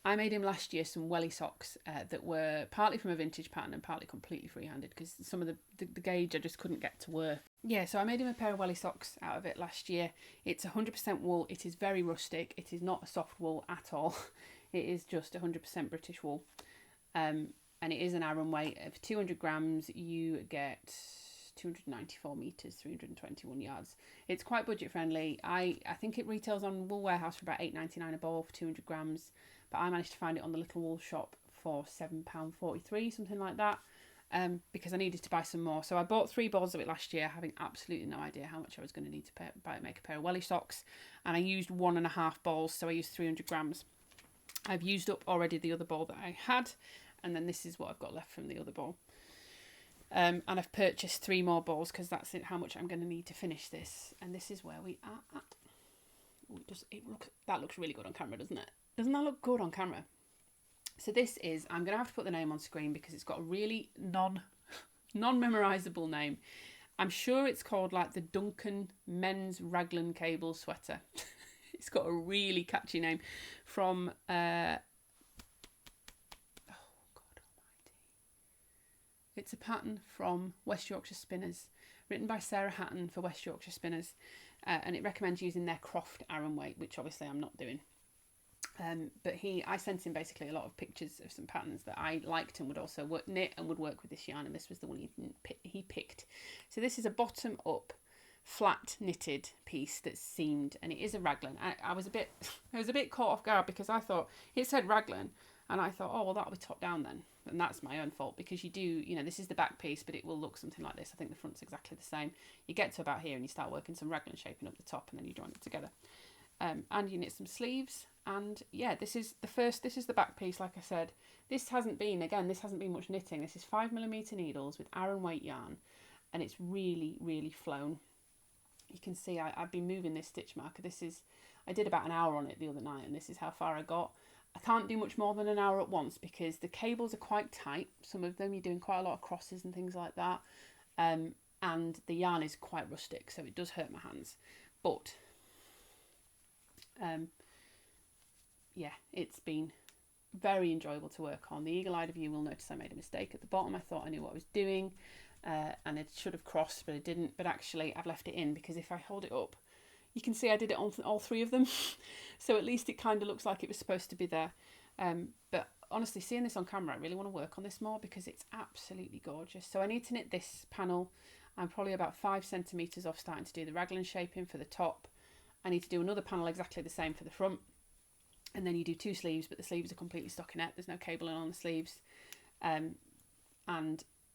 I made him last year some welly socks that were partly from a vintage pattern and partly completely free-handed, because some of the gauge I just couldn't get to work. Yeah, so I made him a pair of welly socks out of it last year. It's 100% wool. It is very rustic. It is not a soft wool at all. It is just 100% British wool. And it is an Aran weight. For 200 grams, you get 294 metres, 321 yards. It's quite budget friendly. I think it retails on Wool Warehouse for about £8.99 a ball for 200 grams. But I managed to find it on the Little Wool Shop for £7.43, something like that. because I needed to buy some more. So I bought 3 balls of it last year, having absolutely no idea how much I was going to need to make a pair of welly socks. And I used 1.5 balls, so I used 300 grams. I've used up already the other ball that I had, and then this is what I've got left from the other ball. And I've purchased 3 more balls because that's how much I'm going to need to finish this. And this is where we are at. Ooh, that looks really good on camera, doesn't it? Doesn't that look good on camera? So this is, I'm going to have to put the name on screen because it's got a really non-memorizable name. I'm sure it's called like the Duncan men's Raglan cable sweater. It's got a really catchy name from, oh God almighty. It's a pattern from West Yorkshire Spinners, written by Sarah Hatton for West Yorkshire Spinners. And it recommends using their Croft Aran weight, which obviously I'm not doing. But I sent him basically a lot of pictures of some patterns that I liked and would also knit and would work with this yarn, and this was the one he picked. So this is a bottom up flat knitted piece that's seamed, and it is a raglan. I was a bit caught off guard because I thought it said raglan, and I thought, oh well, that'll be top down then, and that's my own fault because this is the back piece, but it will look something like this. I think the front's exactly the same. You get to about here and you start working some raglan shaping up the top, and then you join it together. And you knit some sleeves, and yeah, this is the back piece. Like I said, this hasn't been much knitting. This is 5mm needles with Aran weight yarn, and it's really, really flown. You can see I've been moving this stitch marker. I did about an hour on it the other night, and this is how far I got. I can't do much more than an hour at once because the cables are quite tight. Some of them you're doing quite a lot of crosses and things like that, and the yarn is quite rustic, so it does hurt my hands, but yeah, it's been very enjoyable to work on. The eagle-eyed of you will notice I made a mistake at the bottom. I thought I knew what I was doing, and it should have crossed, but it didn't. But actually I've left it in because if I hold it up, you can see I did it on all 3 of them. So at least it kind of looks like it was supposed to be there. But honestly, seeing this on camera, I really want to work on this more because it's absolutely gorgeous. So I need to knit this panel. I'm probably about 5 centimetres off starting to do the raglan shaping for the top. I need to do another panel exactly the same for the front, and then you do 2 sleeves, but the sleeves are completely stockinette. There's no cabling on the sleeves, and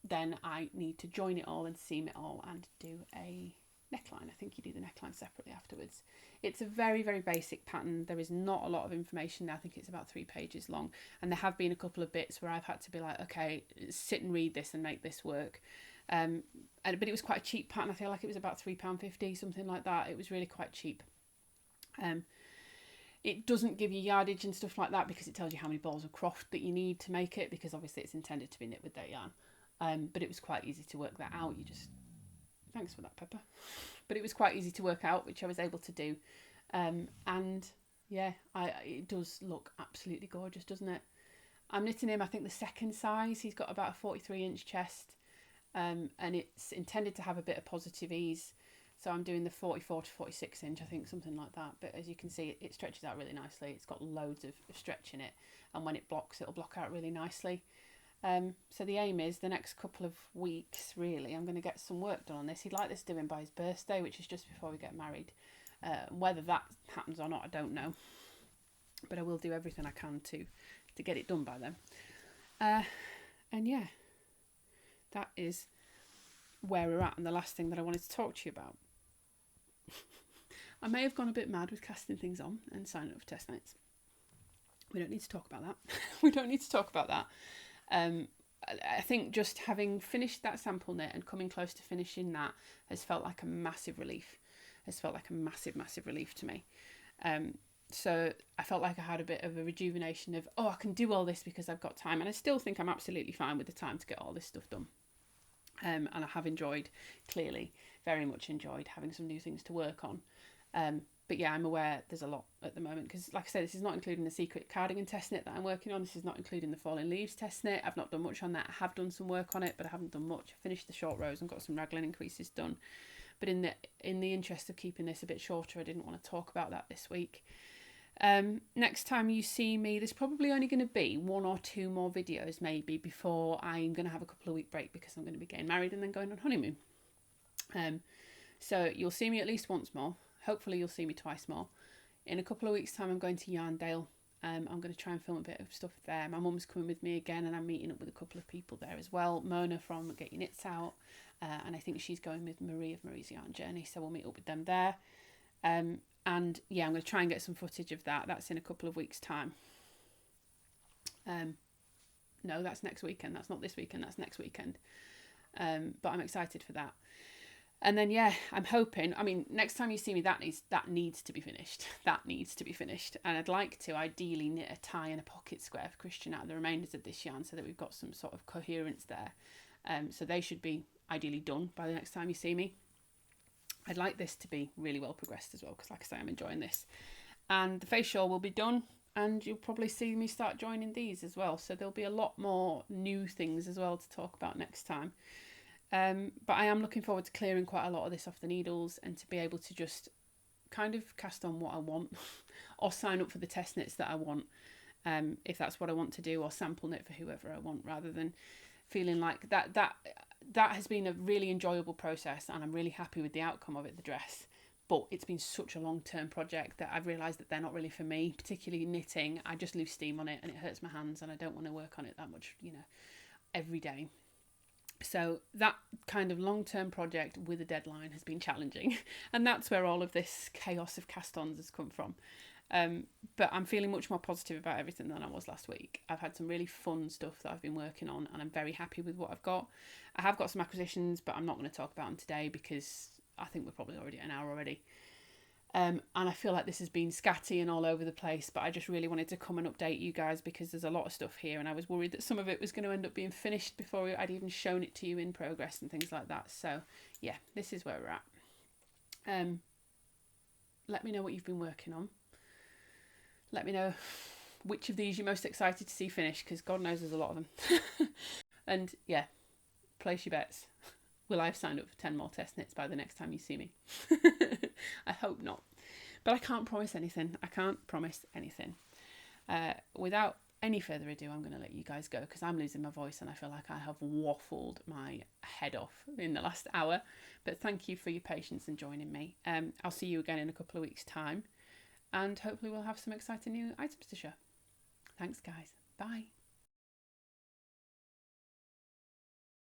then I need to join it all and seam it all and do a neckline. I think you do the neckline separately afterwards. It's a very, very basic pattern. There is not a lot of information there. I think it's about 3 pages long, and there have been a couple of bits where I've had to be like, okay, sit and read this and make this work. But it was quite a cheap pattern. I feel like it was about £3.50, something like that. It was really quite cheap. It doesn't give you yardage and stuff like that because it tells you how many balls of croft that you need to make it, because obviously it's intended to be knit with that yarn. But it was quite easy to work that out. Thanks for that, Pepper. But it was quite easy to work out, which I was able to do. And yeah, it does look absolutely gorgeous, doesn't it? I'm knitting him, I think, the second size. He's got about a 43-inch chest, and it's intended to have a bit of positive ease. So I'm doing the 44 to 46 inch, I think, something like that. But as you can see, it stretches out really nicely. It's got loads of stretch in it. And when it blocks, it'll block out really nicely. So the aim is the next couple of weeks, really, I'm going to get some work done on this. He'd like this doing by his birthday, which is just before we get married. Whether that happens or not, I don't know. But I will do everything I can to get it done by then. And yeah, that is where we're at. And the last thing that I wanted to talk to you about. I may have gone a bit mad with casting things on and signing up for test nights. We don't need to talk about that. We don't need to talk about that. I think just having finished that sample knit and coming close to finishing that has felt like a massive relief. Has felt like a massive, massive relief to me. So I felt like I had a bit of a rejuvenation of, oh, I can do all this because I've got time. And I still think I'm absolutely fine with the time to get all this stuff done. And I have enjoyed, clearly, very much enjoyed having some new things to work on. But yeah, I'm aware there's a lot at the moment because, like I said, this is not including the secret cardigan test knit that I'm working on. This is not including the falling leaves test knit. I've not done much on that. I have done some work on it, but I haven't done much. I finished the short rows and got some raglan increases done. But in the interest of keeping this a bit shorter, I didn't want to talk about that this week. Next time you see me, there's probably only going to be 1 or 2 more videos maybe before I'm going to have a couple of week break because I'm going to be getting married and then going on honeymoon. So you'll see me at least once more. Hopefully you'll see me twice more. In a couple of weeks' time I'm going to Yarndale I'm going to try and film a bit of stuff there. My mum's coming with me again, and I'm meeting up with a couple of people there as well. Mona from Get Your Knits Out, and I think she's going with Marie of Marie's Yarn Journey, so we'll meet up with them there. And yeah, I'm going to try and get some footage of that. That's in a couple of weeks' time. No, that's next weekend. That's not this weekend. That's next weekend. But I'm excited for that. And then, yeah, I'm hoping, I mean, next time you see me, that needs to be finished. That needs to be finished. And I'd like to ideally knit a tie and a pocket square for Christian out of the remainders of this yarn so that we've got some sort of coherence there. So they should be ideally done by the next time you see me. I'd like this to be really well progressed as well, because like I say, I'm enjoying this. And the Féth Shawl will be done, and you'll probably see me start joining these as well. So there'll be a lot more new things as well to talk about next time. But I am looking forward to clearing quite a lot of this off the needles and to be able to just kind of cast on what I want or sign up for the test knits that I want, if that's what I want to do, or sample knit for whoever I want, rather than feeling like that has been a really enjoyable process, and I'm really happy with the outcome of it, the dress. But it's been such a long-term project that I've realised that they're not really for me, particularly knitting. I just lose steam on it and it hurts my hands, and I don't want to work on it that much, you know, every day. So that kind of long-term project with a deadline has been challenging, and that's where all of this chaos of cast-ons has come from. But I'm feeling much more positive about everything than I was last week. I've had some really fun stuff that I've been working on, and I'm very happy with what I've got. I have got some acquisitions, but I'm not going to talk about them today because I think we're probably already at an hour already. And I feel like this has been scatty and all over the place, but I just really wanted to come and update you guys because there's a lot of stuff here, and I was worried that some of it was going to end up being finished before I'd even shown it to you in progress and things like that. So yeah, this is where we're at. Let me know what you've been working on. Let me know which of these you're most excited to see finished, because God knows there's a lot of them. And yeah, place your bets. Will I have signed up for 10 more test knits by the next time you see me? I hope not. But I can't promise anything. I can't promise anything. Without any further ado, I'm going to let you guys go because I'm losing my voice and I feel like I have waffled my head off in the last hour. But thank you for your patience and joining me. I'll see you again in a couple of weeks' time. And hopefully we'll have some exciting new items to show. Thanks, guys. Bye.